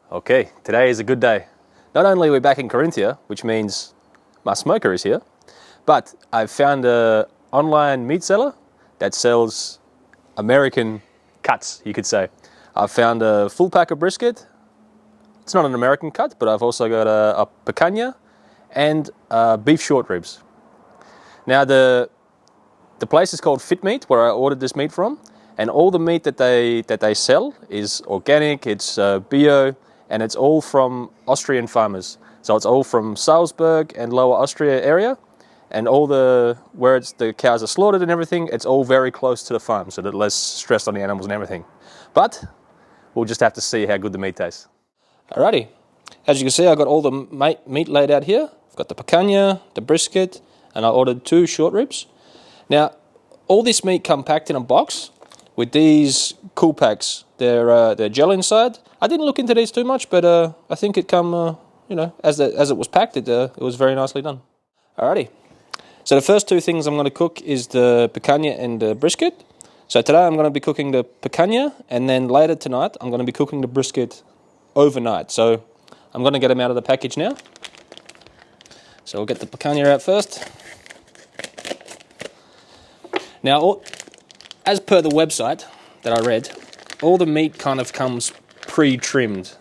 Okay, today is a good day. Not only are we back in Corinthia, which means my smoker is here, but I've found an online meat seller that sells American cuts, you could say. I've found a full pack of brisket. It's not an American cut, but I've also got a picanha and beef short ribs. Now the place is called Fit Meat, where I ordered this meat from, and all the meat that they sell is organic, it's bio, and it's all from Austrian farmers. So it's all from Salzburg and Lower Austria area, and all where the cows are slaughtered and everything, it's all very close to the farm, so that less stress on the animals and everything. But we'll just have to see how good the meat tastes. Alrighty, as you can see, I've got all the meat laid out here. I've got the picanha, the brisket, and I ordered 2 short ribs. Now, all this meat come packed in a box with these cool packs. They're gel inside. I didn't look into these too much, but I think it come, as it was packed, it was very nicely done. Alrighty. So the first 2 things I'm going to cook is the picanha and the brisket. So today I'm going to be cooking the picanha, and then later tonight I'm going to be cooking the brisket overnight. So I'm going to get them out of the package now. So we'll get the picanha out first. Now, as per the website that I read, all the meat kind of comes pre-trimmed,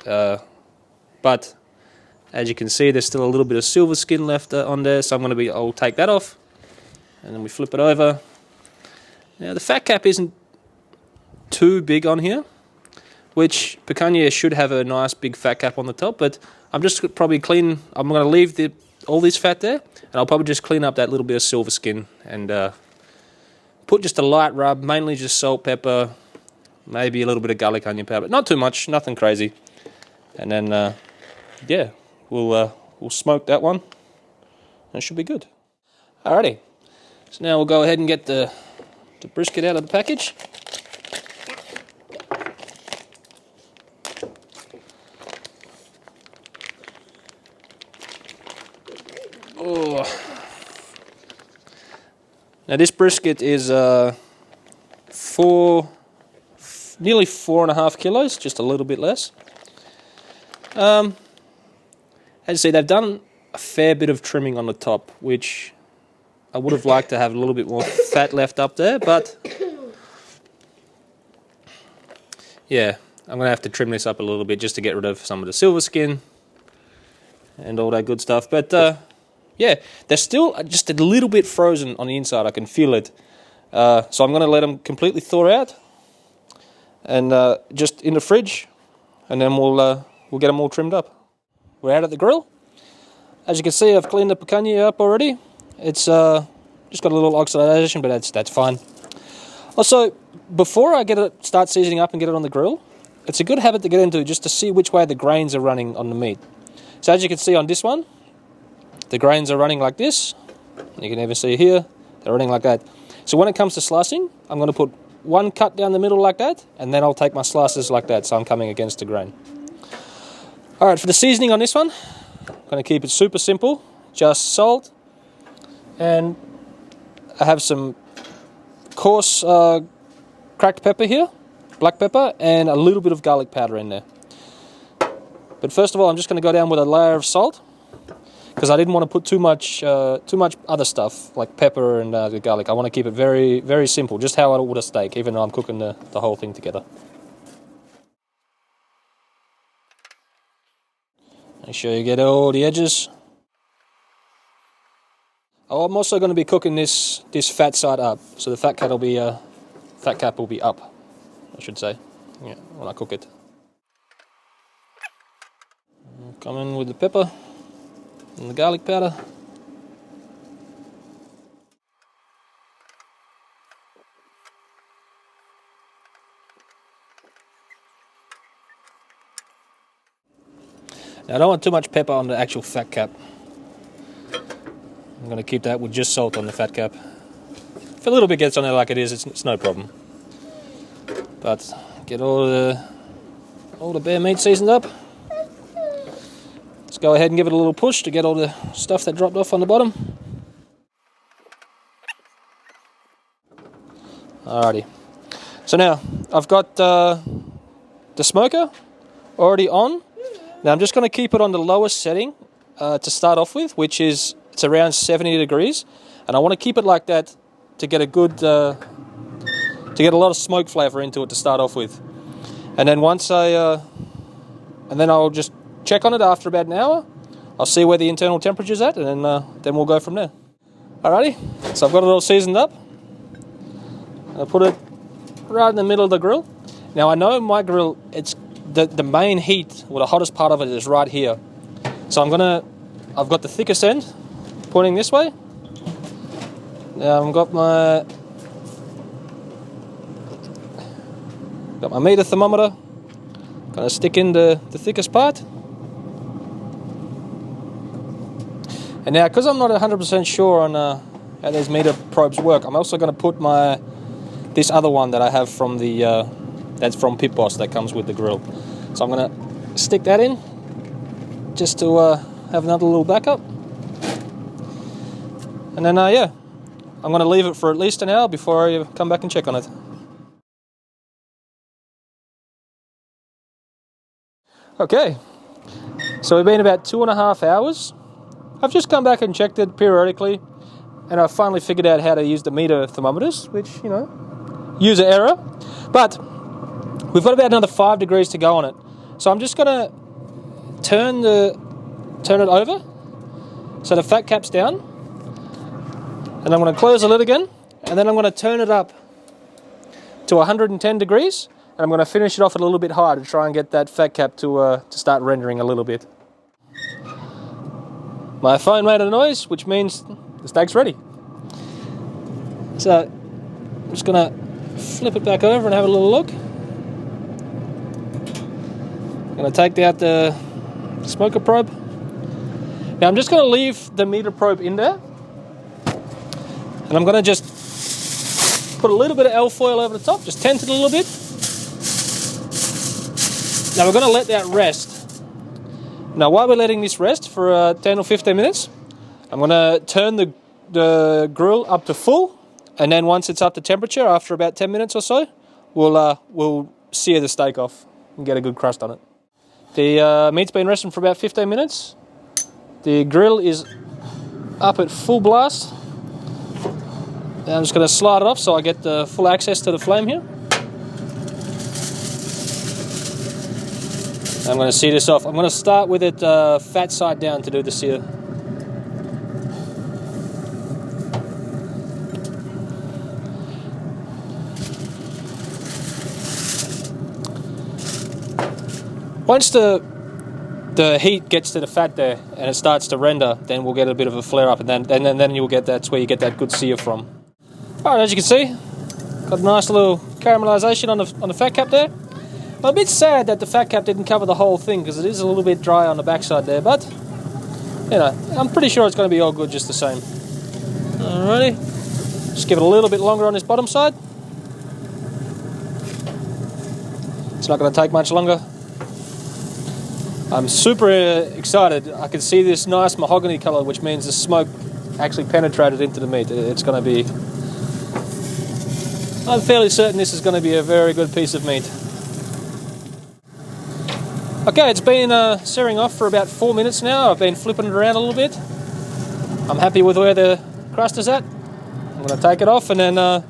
but as you can see, there's still a little bit of silver skin left on there, so I'll take that off, and then we flip it over. Now the fat cap isn't too big on here, which picanha should have a nice big fat cap on the top, but I'm just probably I'm going to leave all this fat there, and I'll probably just clean up that little bit of silver skin and put just a light rub, mainly just salt, pepper, maybe a little bit of garlic onion powder, not too much, nothing crazy. And then, we'll smoke that one. That should be good. Alrighty, so now we'll go ahead and get the brisket out of the package. Oh. Now this brisket is nearly 4.5 kilos, just a little bit less. As you see, they've done a fair bit of trimming on the top, which I would have liked to have a little bit more fat left up there, but yeah, I'm going to have to trim this up a little bit just to get rid of some of the silver skin and all that good stuff. But yeah, they're still just a little bit frozen on the inside. I can feel it. So I'm going to let them completely thaw out and just in the fridge, and then we'll get them all trimmed up. We're out at the grill. As you can see, I've cleaned the picanha up already. It's just got a little oxidation, but that's fine. Also, before I start seasoning up and get it on the grill, it's a good habit to get into just to see which way the grains are running on the meat. So as you can see on this one, the grains are running like this. You can even see here, they're running like that. So when it comes to slicing, I'm going to put one cut down the middle like that, and then I'll take my slices like that, so I'm coming against the grain. Alright, for the seasoning on this one, I'm going to keep it super simple. Just salt, and I have some coarse cracked pepper here, black pepper, and a little bit of garlic powder in there. But first of all, I'm just going to go down with a layer of salt, because I didn't want to put too much other stuff like pepper and the garlic. I want to keep it very, very simple, just how I would a steak, even though I'm cooking the whole thing together. Make sure you get all the edges. Oh, I'm also going to be cooking this fat side up, so the fat cap will be up, I should say. Yeah, when I cook it. Come in with the pepper and the garlic powder. Now I don't want too much pepper on the actual fat cap. I'm going to keep that with just salt on the fat cap. If a little bit gets on there like it is, it's no problem. But get all the bear meat seasoned up. Let's go ahead and give it a little push to get all the stuff that dropped off on the bottom. Alrighty. So now I've got the smoker already on. Now I'm just going to keep it on the lowest setting to start off with, which is it's around 70 degrees, and I want to keep it like that to get a good, to get a lot of smoke flavour into it to start off with. And then and then I'll just check on it after about an hour. I'll see where the internal temperature's at, and then we'll go from there. Alrighty, so I've got it all seasoned up. I'll put it right in the middle of the grill. Now I know my grill, it's the main heat, or the hottest part of it is right here. So I've got the thickest end pointing this way. Now I've got my meter thermometer. Gonna stick in the thickest part. And now, because I'm not 100% sure on how these meter probes work, I'm also going to put this other one that I have from that's from Pit Boss that comes with the grill. So I'm going to stick that in just to have another little backup. And then, I'm going to leave it for at least an hour before I come back and check on it. Okay, so we've been about 2.5 hours. I've just come back and checked it periodically, and I finally figured out how to use the meter thermometers, which, user error. But we've got about another 5 degrees to go on it. So I'm just going to turn it over so the fat cap's down. And I'm going to close the lid again, and then I'm going to turn it up to 110 degrees, and I'm going to finish it off a little bit higher to try and get that fat cap to start rendering a little bit. My phone made a noise, which means the steak's ready. So I'm just going to flip it back over and have a little look. I'm going to take out the smoker probe. Now I'm just going to leave the meter probe in there. And I'm going to just put a little bit of alfoil over the top, just tent it a little bit. Now we're going to let that rest. Now, while we're letting this rest for 10 or 15 minutes, I'm going to turn the grill up to full, and then once it's up to temperature, after about 10 minutes or so, we'll sear the steak off and get a good crust on it. The meat's been resting for about 15 minutes. The grill is up at full blast. Now I'm just going to slide it off so I get the full access to the flame here. I'm going to sear this off. I'm going to start with it fat side down to do the sear. Once the heat gets to the fat there and it starts to render, then we'll get a bit of a flare up, and then you'll get that's where you get that good sear from. All right, as you can see, got a nice little caramelization on the fat cap there. I'm a bit sad that the fat cap didn't cover the whole thing because it is a little bit dry on the backside there, but I'm pretty sure it's going to be all good just the same. Alrighty, just give it a little bit longer on this bottom side. It's not going to take much longer. I'm super excited. I can see this nice mahogany colour, which means the smoke actually penetrated into the meat. It's going to be... I'm fairly certain this is going to be a very good piece of meat. Okay, it's been searing off for about 4 minutes now. I've been flipping it around a little bit. I'm happy with where the crust is at. I'm going to take it off, and then, by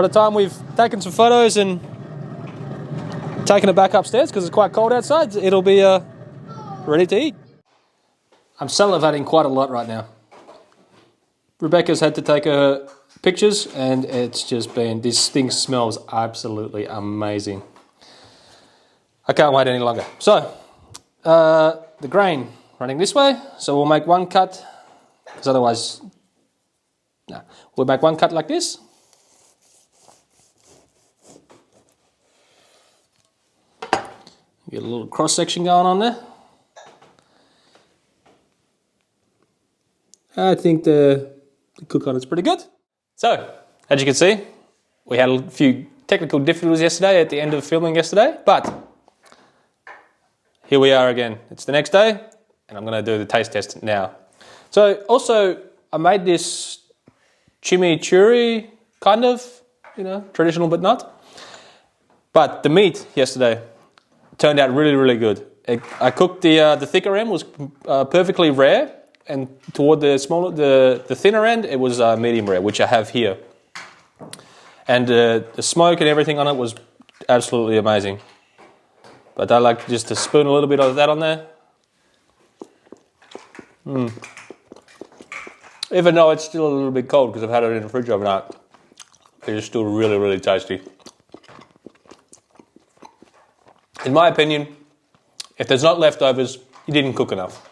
the time we've taken some photos and taken it back upstairs, because it's quite cold outside, it'll be ready to eat. I'm salivating quite a lot right now. Rebecca's had to take her pictures, and it's just been, this thing smells absolutely amazing. I can't wait any longer. So, the grain running this way. So we'll make one cut, because otherwise, no. We'll make one cut like this. Get a little cross section going on there. I think the cook on it's pretty good. So, as you can see, we had a few technical difficulties yesterday at the end of filming yesterday, but here we are again. It's the next day, and I'm going to do the taste test now. So, also, I made this chimichurri, kind of, traditional but not. But the meat yesterday turned out really, really good. I cooked the thicker end was perfectly rare, and toward the smaller, the thinner end, it was medium rare, which I have here. And the smoke and everything on it was absolutely amazing. But I like just to spoon a little bit of that on there. Even though it's still a little bit cold because I've had it in the fridge overnight, it is still really, really tasty. In my opinion, if there's not leftovers, you didn't cook enough.